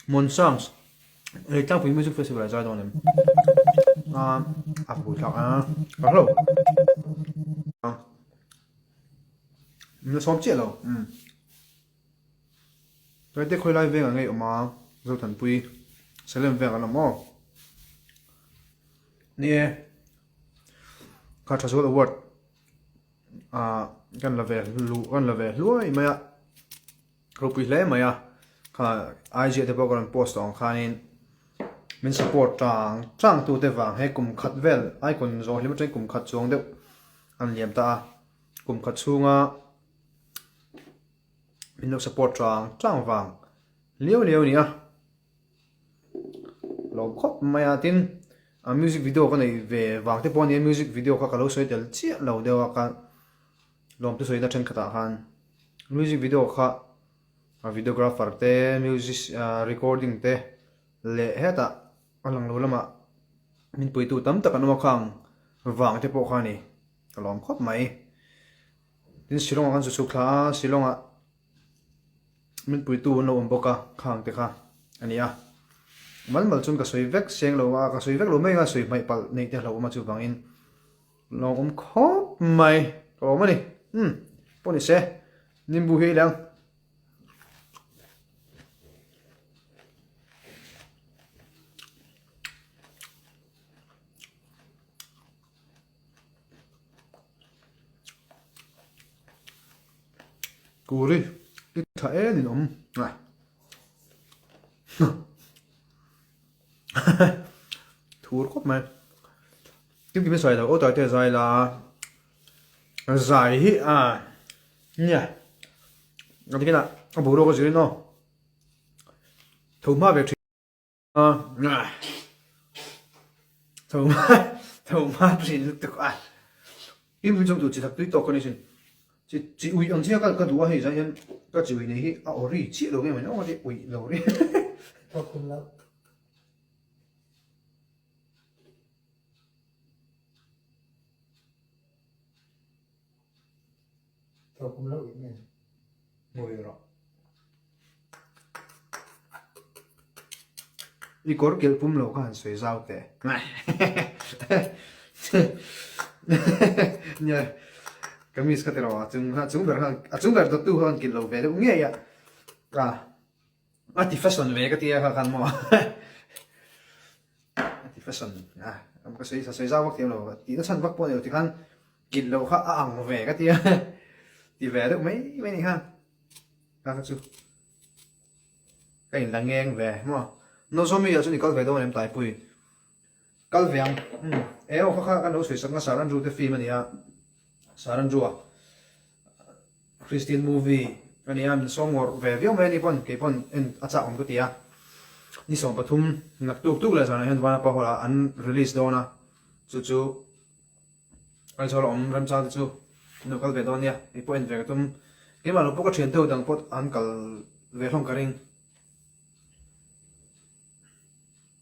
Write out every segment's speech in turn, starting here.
Mon songs. Ê, trang phim music festival là giai đoạn này. Buổi thảo hello. Nó xóm chết rồi. Tôi thấy khơi lại về ngày mà rồi thần pui sẽ lên về cái nào mò. Nè, cả trò số award. Gần là về lúa mà ya. Rồi pui lẽ mà ya. Cả IG thì program post on khanin mình support trang tu te wang he kum khat vel ai kon zo lim trai kum khat chuang deuh an liam ta kum khat chunga mình được support trang wang liêu ni lo khop maya tin music video cái này về wang te pon music video ka lo soi tel chi lo dewa ka lom tu soi na chen khata han music video kha videographer te music recording te le heta alang lo lama min pui tu tam tak anoma khang wang te po khani kalom khop mai tin silong kan su kha silonga min pui tu no boka khang te kha ania mal chun ka soi vek seng lo wa ka soi vek lo mai nga soi mai pal nei te lo ma chu bangin long khop mai ko mani poni se nimbu hi lang Curi, cái thẻ thì nó này, thua quá mà, cái gì mới xài đâu, ô tại thế xài là giải hi nhỉ, cái nào, cái bộ đồ có gì nó, thầu ma về thầu ma thì được im bên trong tụi chỉ thật tuyệt tốt con này chỉ uy ông chia cái đũa hay sao cái chỉ uy này ori chia đâu cái mà nó cái uy đâu đấy Thọ cùng lâu. Thọ cùng lâu ít nghe. ngồi rồi đi có kiểu phun lẩu cái sấy rau thế này nhỉ cái mis cái đó chúng ta tu hơn kiểu lẩu về cũng nghe vậy thì fashion về cái tia khăn mò thì fashion em có sấy rau kiểu lẩu thì nó săn vắt bao nhiêu thì khăn kiểu lẩu khá ẳng về cái tia thì về được mấy này ha các chú cái là ngên về mà nó giống như là chúng ta về đâu em tại bùi cái về eo khó cái nấu sủi sắm cái saran ru cái phim này à saran ru à Christian movie cái này em xong rồi về viết mấy cái pon en achak ông cái tia ni xong pathum nak tuk là sao này hiện vana pa hola an release đó na chú anh cho ông ram cha chú nó cái về đó nha cái point về cái tum cái mà nó có truyền thâu đằng pot an kal về không cái ring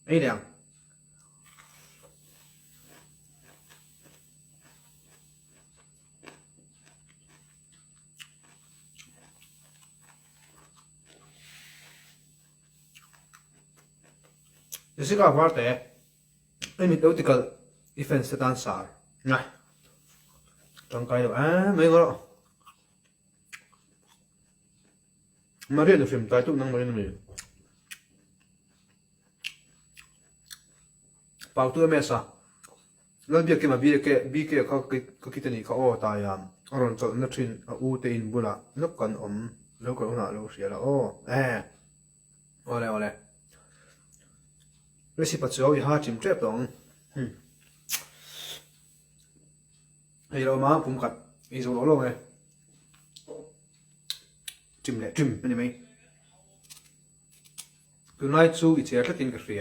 ấy đằng cái gì cả vào thế em mình đâu thì cái event sẽ tan sar này trong cái đó mấy cái đó mà riêng là phim tài tụng năng mấy này bảo tôi mẹ sao lần việc cái mà bi cái cái này có tài rồi cho nó trên u tên bula nó còn lâu còn nào lâu xíu là ole recipe cho ý ha chim trap dong hay là má phun cắt ý số đó này chim lẹ chim anh em từ nay chú ít chơi cái tiền cái gì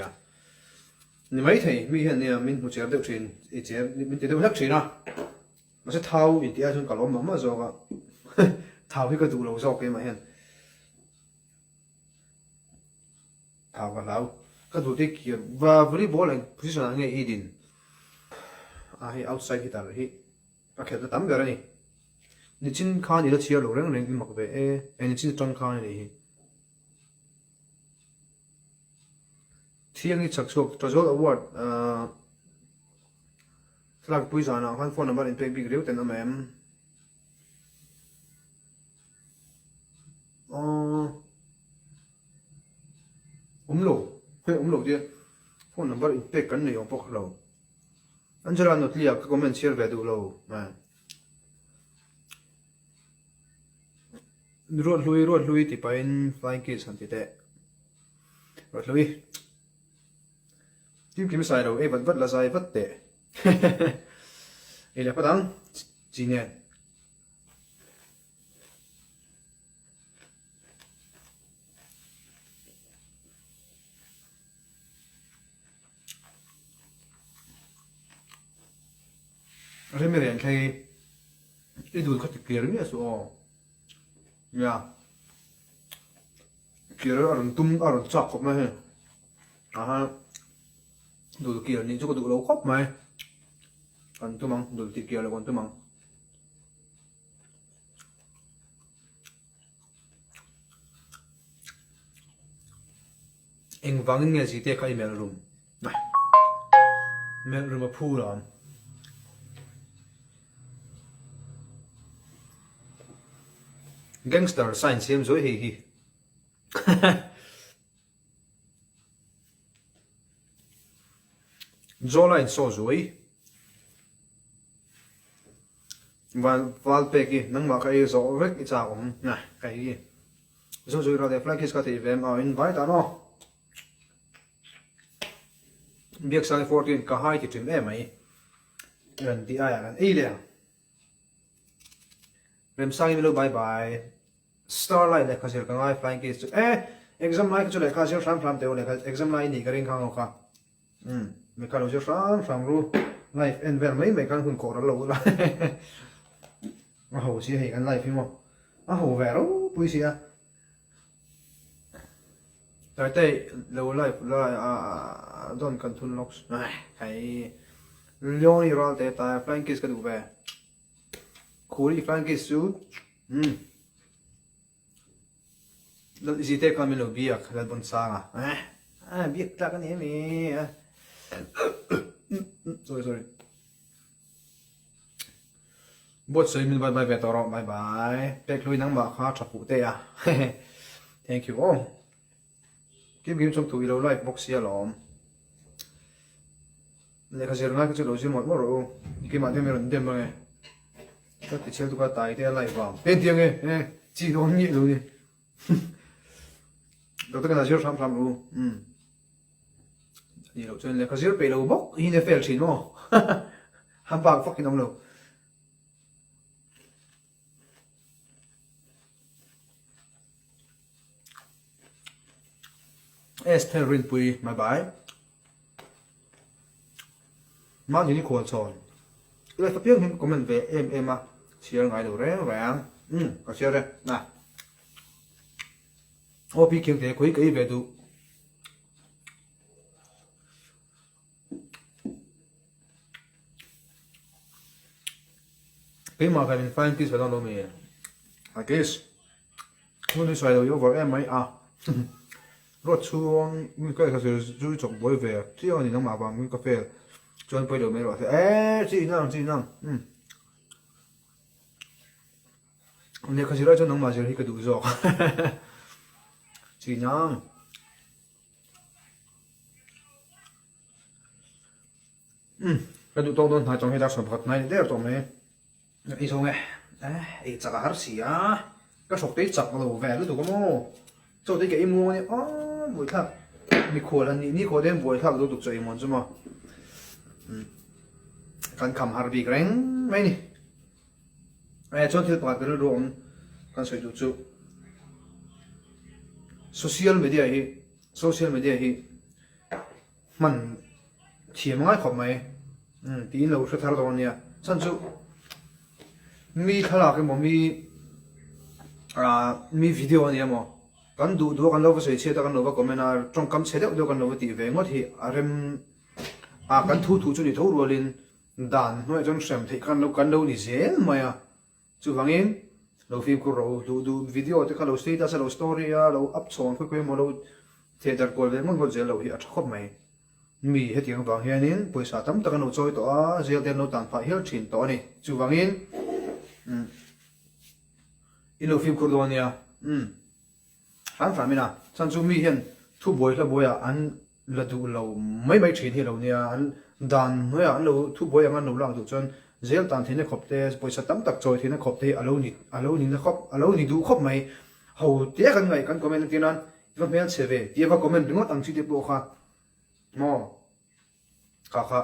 nhưng mấy thầy mi hiện nay mình một chơi được chuyện ít chơi mình chơi được hết chuyện à mà sẽ thao ít chơi chúng cả lắm mà rồi cả thao cái tủ lầu sau cái mà hiện thao cả lâu cái tủ tích kia và volleyball là position ngay idin hay outside kita hi pakai tu tam gara ni ni chin khan ni la chia lo reng reng mak ve ni chin tang khan ni hi thiang ni chak chok trazol award tlak pui zana khan phone number in pe big reu ten amem lo dia phone number in pe kan nei ong pok lo Angela not lia ka comment share ve du lo man ruột lui thì pain flying kids han ti te ruột lui kim kim sai đâu vật là sai vật tệ ấy là phát đắng chỉ nè rồi mấy đứa thấy cái đùi có thể kia rồi số ya kia rồi ăn chọc cũng mày ha đùi kia này chỗ có đùi lâu khóc mày còn tôi mong đùi kia là còn tôi mong anh vắng nghe gì thế cái mail room này mail room mà phu rồi Gangster sign xem rồi hi jawline so rồi val pe ki nang ma kai zo rek icha na kai gi zo zo ra de flag is ka te vem a invite ano biak sang 14 ka hai ti trim em ai ran ti aya ran ile vem sang mi lo bye bye starlight le khasir ka ngai flying case exam lai chu le khasir flam te le exam lai ni ka ring khang ka me ka lo jo fram ru life and ver mai me kan hun ko lo la ho si he kan life mo ho vero pui sia tai lo life la don kan thun locks kai leoni ral te ta flying case ka du ve khuri flying case su Zite kami lo biak dal bon sanga biak ta kan mi sorry bot sei min bye bye toro bye bye pek lui nang ma kha thapu te ya thank you all kim chung tu ilo live box ya lom le ka zer na ka chu lo ji mo ro ki ma de me ron dem nge ka ti chel tu ka tai te live ba pen tiang nge chi do ni lo ni đâu có cái nào làm luôn, nhiều cho nên là cái gì bị lâu bốc, hình như fail chín mà, ham bạc fucking ông lâu, Esther rin pui my bye, mang những cái tròn, lại tập tiếng hình comment về em à, share ngay đầu rẽ rẽ, có share đây, nè. Ô bị kiếm thế quý cái về đủ cái mà cái mình find piece vào đâu mình I guess muốn đi xoay đầu vô vào em mấy rót xuống cái cái chú trọng bồi về chứ anh nó mà bằng cà phê cho anh quay đầu mấy rồi chị năng nếu cái gì đó cho nó mà giờ thì cái đủ rồi chị nhang cái tụ tông hai trong hai đặc sản vật này để ở trong này ý xong này ý chắc là hard xì cái sọc tết chặt vào về cái tụ có mô cho tới cái mua này buổi thắc mi khổ là ni khổ đến buổi thắc tụ chơi món chứ mà kan cầm hard bị reng mấy nè cho thiếu bạc cái rồi kan soi tụ chú social media hi man thiam ngai khom mai tin lo sa thar don ya san chu mi thala ke mo mi video ni mo kan du kan lo se che ta kan lo comment a trong kam che do kan lo ti ve ngot hi arem kan thu chu ni tho rolin dan noi jong sem thei kan lo ni zel maya chu wangin lo film ko ro du video te kha lo status lo story a lo up chon ko mo lo theater ko le mon ko je lo hi a thkhop mai mi he tiang wang hianin poisa tam tak no choi to a zel den lo tan pha hel thin to ni chu wangin in lo film ko do nia han fa mina chan chu mi hian thu boy la boya an la du lo mai thin hi lo nia an dan noya an lo thu boy an lo lang du chon zel tan thine khopte poisa tam tak choi thine khopte alo ni na khop alo ni du khop mai ho te kan ngai kan comment tinan iwan mel cheve tia ka comment ringot ang chi te po kha mo kha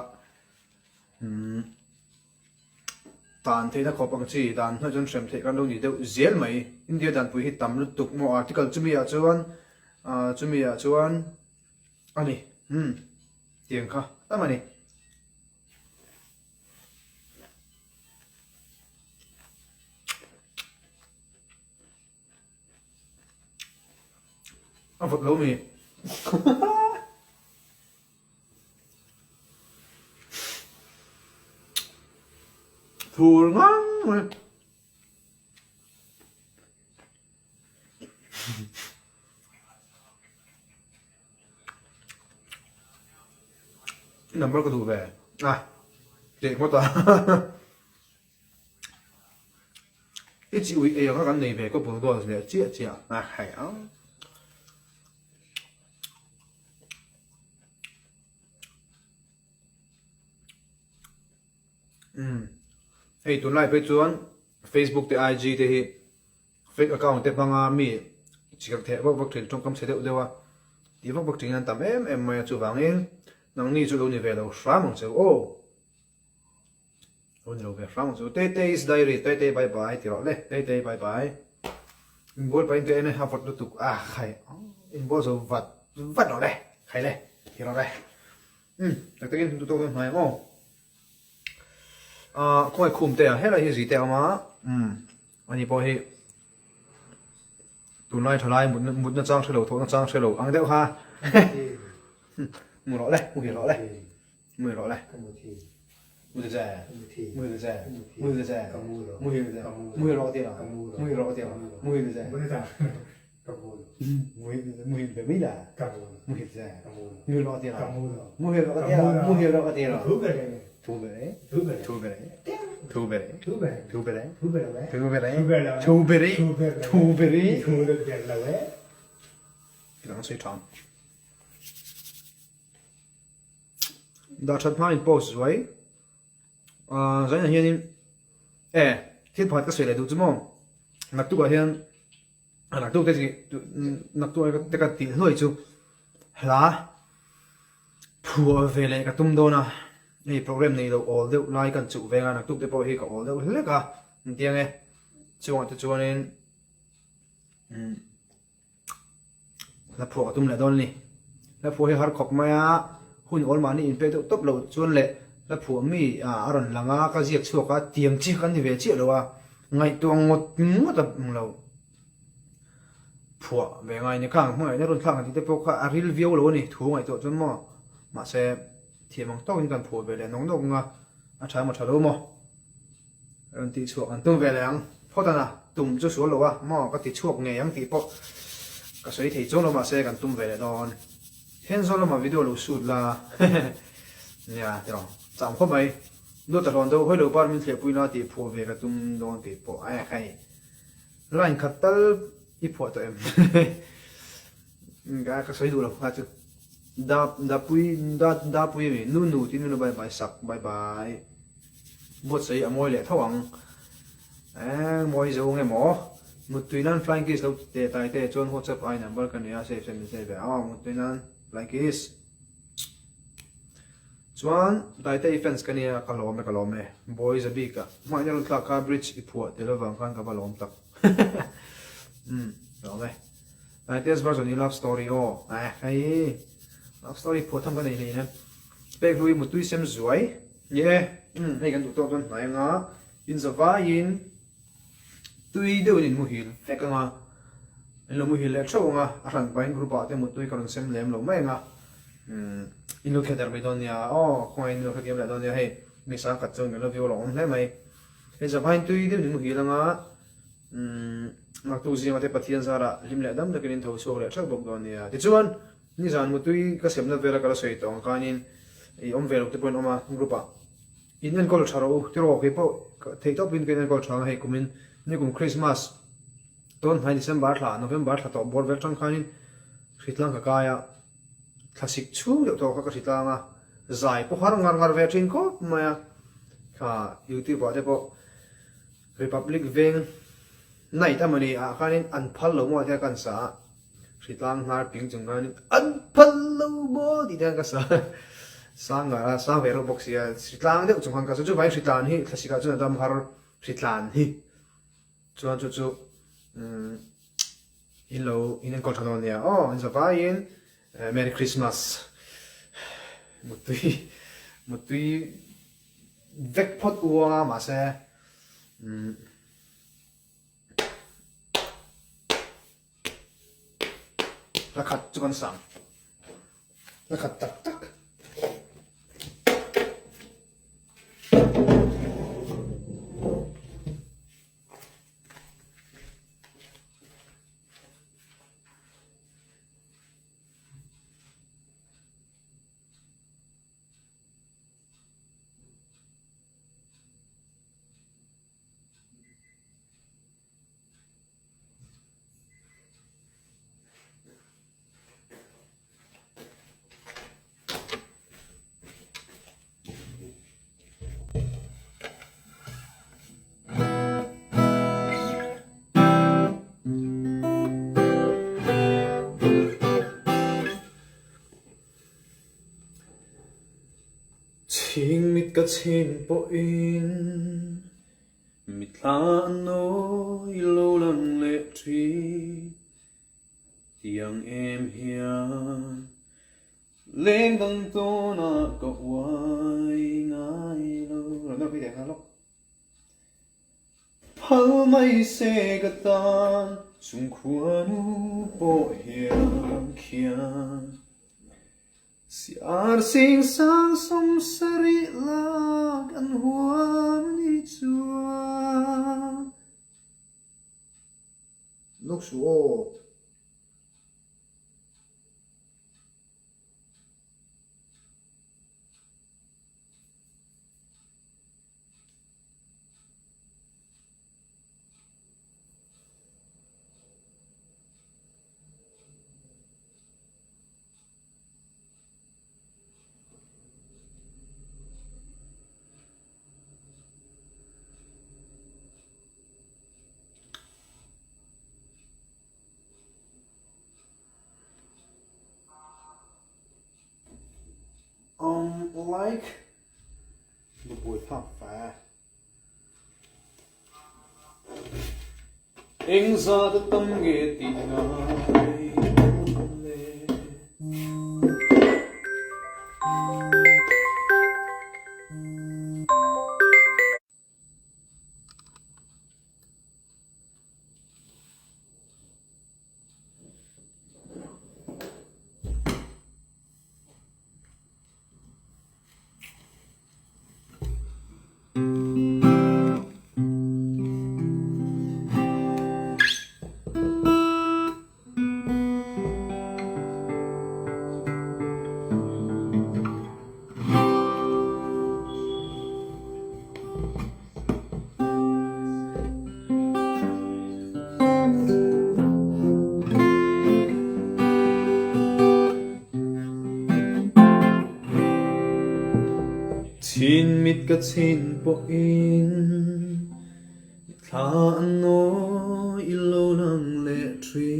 tan thina khop ang chi dan na jon sem the kan lo ni deu zel mai india dan pui hi tam lu tuk mo article chumi a chuan ani tiang kha tamani anh Phật lâu mì thur ngon mà nằm bao cái thù về à chị có ta ít chị uy ấy các anh này về có bốn đôi rồi chị à hay á hey tuần này bây giờ Facebook te IG te hi fake account te banga mi chỉ cần thể vấp thuyền trong công sẽ đệu đâu à thì vấp thuyền anh tạm em mà chủ vàng em nang ni chủ lâu ni về đâu xóa mong sao ô lâu về xóa mong sao tê is diary tê bye bye thì rồi tê bye bye mình bôi bay cái này học vật được tục à khai mình bôi rồi vật rồi đây khai đây thì rồi đây đặc biệt tụi tôi nói ô không ai khum te hết là gì te mà anh đi bỏ hi tụi này thằng này một nó trang chơi lẩu thôi nó trang chơi lẩu ăn đeo ha mua rõ đây mua hiểu rõ đây mua rõ đây mua được rẻ mua được rẻ mua được rẻ mua hiểu rẻ mua hiểu rõ tiền à mua hiểu rõ tiền à mua hiểu rẻ mua hiểu về mấy là mua hiểu rẻ mua hiểu rõ tiền à mua hiểu rõ tiền à mua hiểu rõ tiền à thu về đấy thu về đấy thu về đấy thu về đấy thu về đấy thu về đấy thu về đấy thu về đấy thu về đấy thu được tiền là đấy cái đó suy tròn đã chặt mai post rồi rồi là hiện thiên phạt cái suy lại đủ chứ mong nạp tu cái hiện nạp tu cái gì nạp tu cái tiền hơi chứ là phù về lại cái tung đô na này program này đâu all đều like kan chu venga nak tuk te po hi ka all đều hle ka tiang e chuan te chuan in la pho tum la don ni la pho hi har khop maya hun all mani in pe to top lo chuan le la pho mi aron langa ka jiak chu ka tiang chi kan ni ve chi lo wa ngai tuang ngot ta lo pho ve ngai ni khang ngai na ron khang ti te po ka aril view lo ni thu ngai to chuan mo ma se thì mong tao cần phổ về để nóng độ à trái một trái đâu mà rồi tí chuột ăn tôm về lại phô ta na tôm cho số lỗ à mà có tí chuột nghe ăn tí bọ cái sấy thì chỗ nó mà sẽ cần tôm về lại đó hiện giờ nó mà video lỗ sụt là nha thế rồi chẳng có mấy đôi ta còn đâu hơi đầu ba mình sẽ bui nó tí phổ về cái tôm đó tí bọ ai hay lại khát tao ít phổ tụi em cái sấy đủ rồi chứ da pui mi nu tin nu bye bye sak bye bye bot sei amoi le thawang moi zo nge mo mut tuinan flying kiss lo te tai te chon whatsapp ai number kan ya save se ve mut tuinan flying kiss chuan tai te fans kan ya kalome boys a bika mai nal tla ka bridge ipuat te lawang kan ka balom tak rồi tai te version ni love story hay love story phổ thông cái này nè bây giờ một túi xem rồi yeah này cần tụi tôi nói ngó in giờ vá in túi đều nhìn mùi hiền phải cái ngó lo mùi hiền lẽ châu ngó rằng bài group bảo thì một túi còn xem lem lo mấy ngó in lúc header bây giờ nha không in lúc game lại đó nha hay mình sáng cắt chân cái view lo lấy mày จะพายตุยเดี๋ยวนี้มึงหิลังอ่ะนักตู้ซีมาเตะปะเทียนซาระลิมเล่ดำตะกินทาวโซ่เลยชักบอกตอนนี้ที่ชวนนี่จานมุตุยก็เสียมนัดเวลาก็เราสวยตองการนี้อมเวลตุปนออกมากรุ๊ปอ่ะอินเดียนกอลชาร์โร่ที่เราบอกให้พอเทคท็อปอินเดียนกอลชาร์ให้กุมินนี่กุมคริสต์มาสต้นให้เดือนบาร์ละโนเวมบาร์ละต่อบอร์เวลจังการนี้สิทธิ์ลังกากายะคลาสสิกชูเดี๋ยวตัวก็สิทธิ์ลังอ่ะใจพวกฮาร์งานเวทริงก็มาค่ะยูทูบว่าเดี๋ยวพอ Republic เวงในทำมันนี่การนี้อันพัลโลมัวที่กันซะสิทธิ์ลังหาพิงจังการนี้อันพัลโลมัวที่กันซะsang về rồi boxia sitlang de chung ka chu vai sitlan hi thasika chu dam har sitlan hi chuan chu in kol thanon nia in zavai in merry christmas mutui vek pot uwa ma se la khat chu kan sang la khat tak tak Ching mit ka chin po in mit la no ilo lang le tri tiang em hian leng dang to na ko wai ngai lo nó bị đẹp lắm phal mai se ka tan chung khuan po hian khian Siar sing sang som sari lag an huam ni chua Lúc số like the boy thằng phá anh ra đất tâm ghê tình ngài Chin mit ka chin po in Tha no ilo lang le tri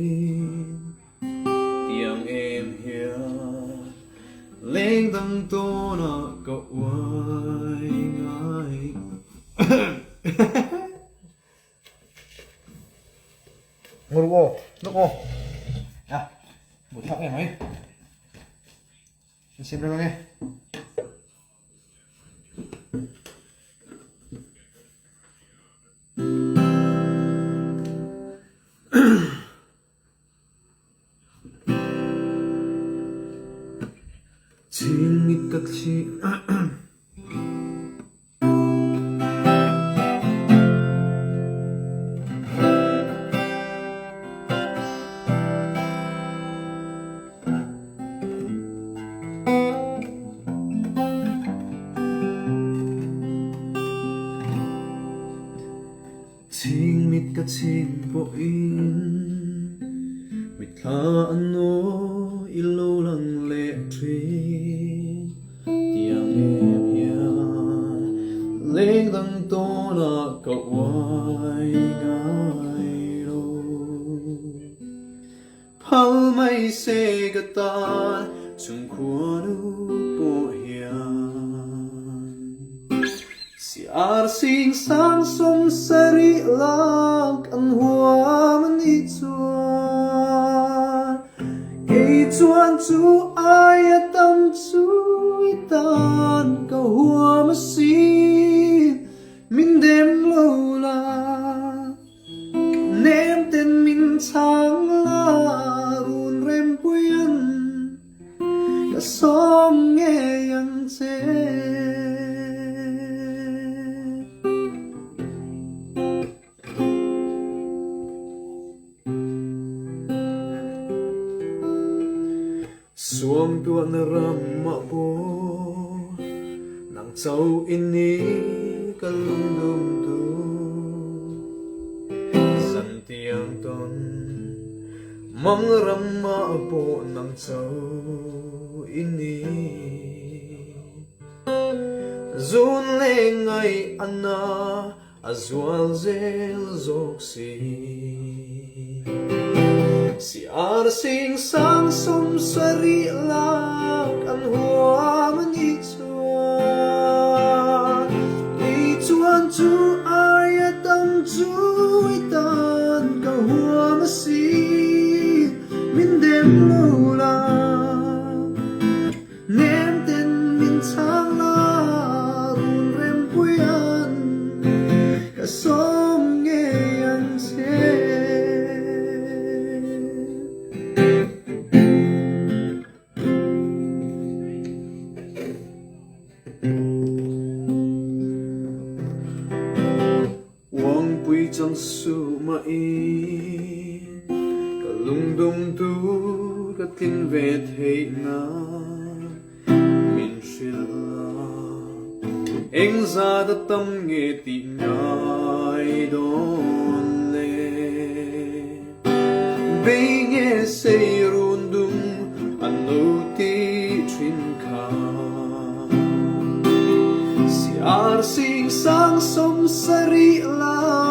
Tiang em hia Leng dang to na ka wai ngai Ngồi vô, nước vô À, buổi thẳng em ấy Xem đây nghe Chin mit ka chin ka chin po in mi thla ano ilo lang le tri tiang em ya leng dang to na ka wai ngai ro phal mai se ka ta chung khuanu po hian si ar sing sang som sari lang an huam ni chuan ei chuan chu ai tam chu tan ka huam si min dem lo la nem ten min chang la run rem puyan ka som nghe yang che suam tuan ram ma bo nang chau ini kalung dum tu san tiang ton mang ram ma bo nang chau ini zun le ngai anna azwal zel zok si ar sing sang som sari lak an huam ni chuan ei chuan chu ai tam chu tan ka huam si min dem lo la nem ten min chang la run rem puyan ka som nghe yang che chẳng su ma in cả lung đông tu cả tin về theihna min shilla anh ra đã tâm nghe tin ngài đón lệ bây nghe say run dung anh nô ti trin kha si ar sing sang som sari la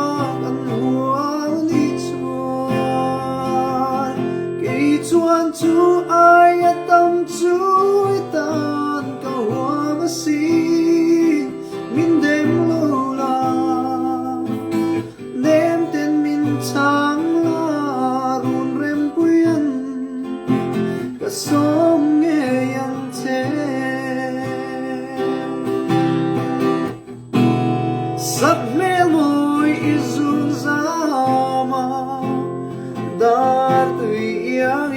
chuan chu ai tam chu tan ka huam si min dem lo la nem ten min chang la run rem puyan ka som nghe yang che sap mel moi izun zama dar tui yang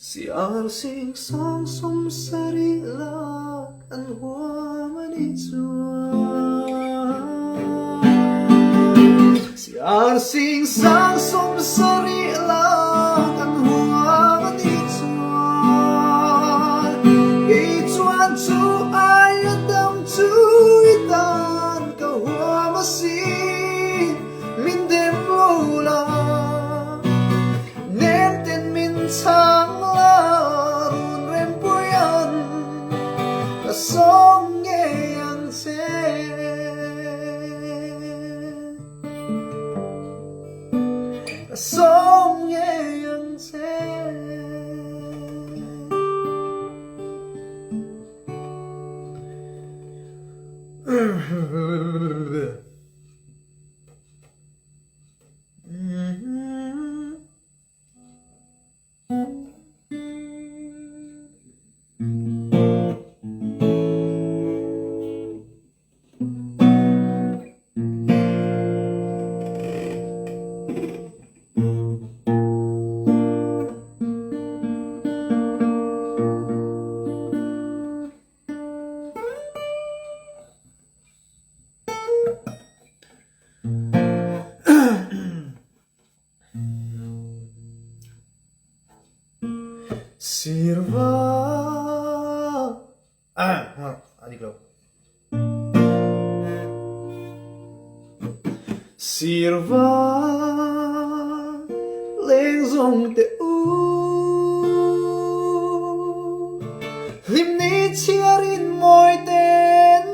si ar sing sang som sari lak an huam ni chuan si ar sing sang som sari lak an huam ni chuan ei chuan chu ai tam chu tan ka huam si min dem lo la nem ten min chang som nghe yang che som nghe yang che Sirva adik lo Sirva leng zong te u lim ni chiar in moi ten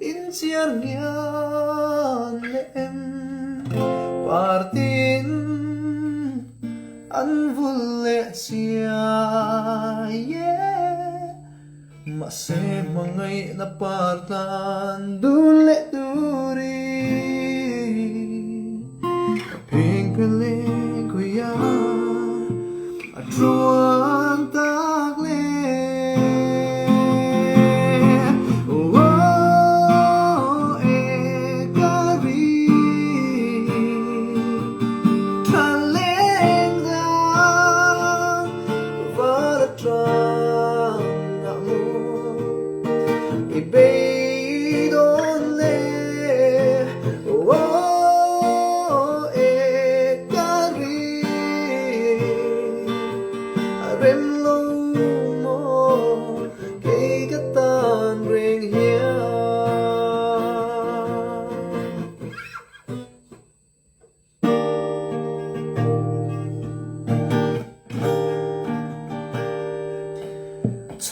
in chiar ngian le em partin an vul le sia ye ma se mangai na partan du le duri pink pele kuya atruan tak le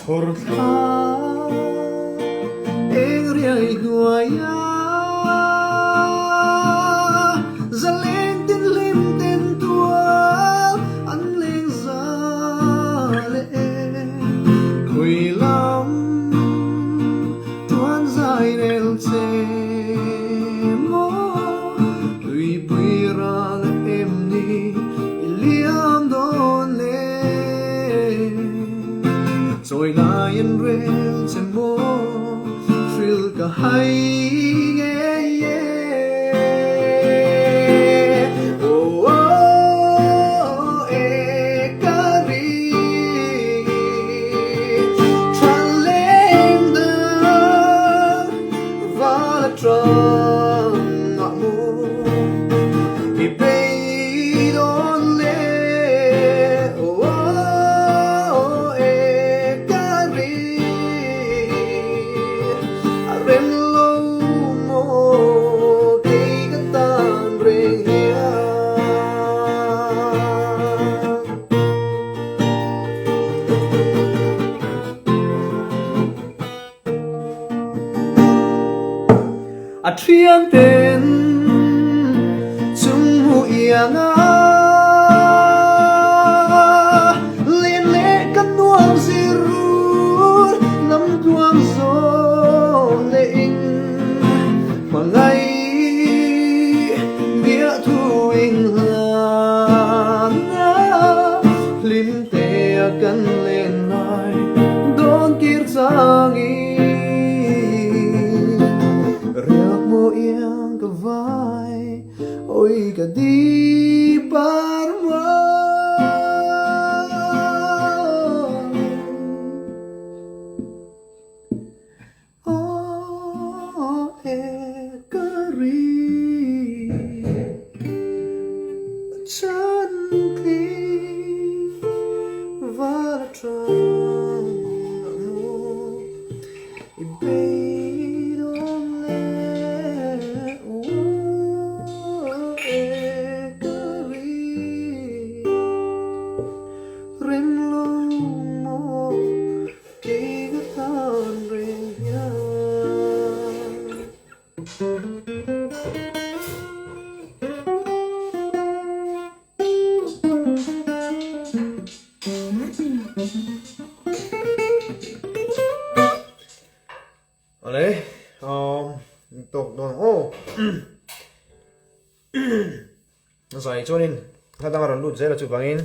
thur eng riai duaya zaleng tin lim ten tua an leng za le khui lam tuan zai rel che mo tui pui rang em ni liam don le rồi lại in rel che mo thrill cả hai nghe oh oh e cari tran lên đường và là trăng ngọ mù thì bay đón lên oh oh e cari rem lâu mô cây cái tan reng hia a thiang ten chung hu yang a len le kan nuam zirur nam tuam zo le ing mangai bia thu ing lan lim te kan len nai don kir changi riak mo yang ka vai oi ka di parma oh e kari chan kli var trang mo i bay don le oh e kari rem lo mo ke ga tan reng ya Đấy, tục đồ ô rồi cho nên ta đang làm lụt dễ là chụp bằng in